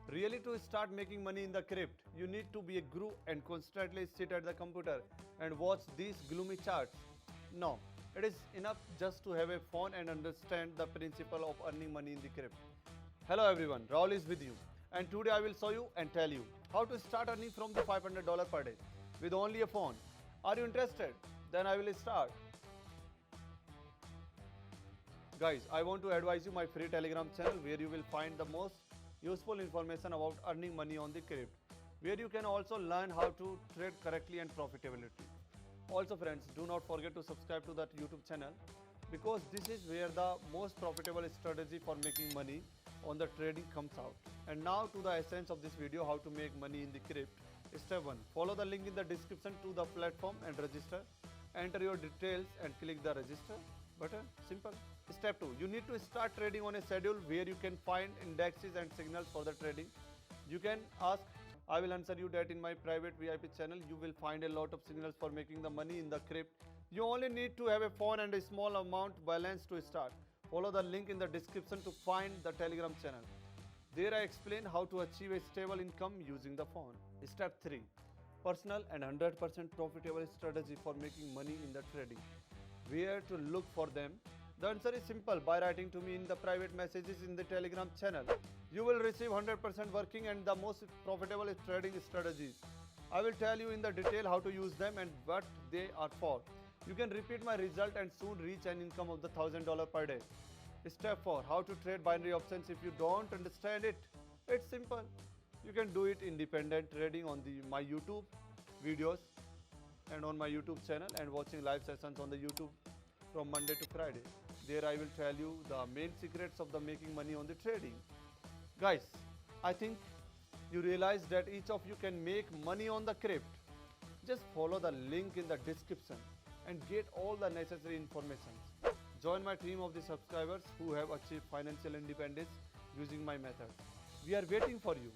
Really, to start making money in the crypt, you need to be a guru and constantly sit at the computer and watch these gloomy charts. No, it is enough just to have a phone and understand the principle of earning money in the crypt. Hello everyone, Rahul is with you, and today I will show you and tell you how to start earning from the $500 per day with only a phone. Are you interested? Then I will start. Guys, I want to advise you my free Telegram channel where you will find the most useful information about earning money on the crypt, where you can also learn how to trade correctly and profitability. Also friends, do not forget to subscribe to that YouTube channel because this is where the most profitable strategy for making money on the trading comes out. And now to the essence of this video, how to make money in the crypt. Step 1. Follow the link in the description to the platform and register. Enter your details and click the register button. Simple. Step 2. You need to start trading on a schedule where you can find indexes and signals for the trading. You can ask, I will answer you that in my private VIP channel. You will find a lot of signals for making the money in the crypt. You only need to have a phone and a small amount balance to start. Follow the link in the description to find the Telegram channel. There I explain how to achieve a stable income using the phone. Step 3. Personal and 100% profitable strategy for making money in the trading. Where to look for them? The answer is simple, by writing to me in the private messages in the Telegram channel. You will receive 100% working and the most profitable trading strategies. I will tell you in the detail how to use them and what they are for. You can repeat my result and soon reach an income of the $1,000 per day. Step 4. How to trade binary options if you don't understand it. It's simple. You can do it independent trading on my YouTube videos and on my YouTube channel and watching live sessions on the YouTube from Monday to Friday. There I will tell you the main secrets of the making money on the trading. Guys, I think you realize that each of you can make money on the crypt. Just follow the link in the description and get all the necessary information. Join my team of the subscribers who have achieved financial independence using my method. We are waiting for you.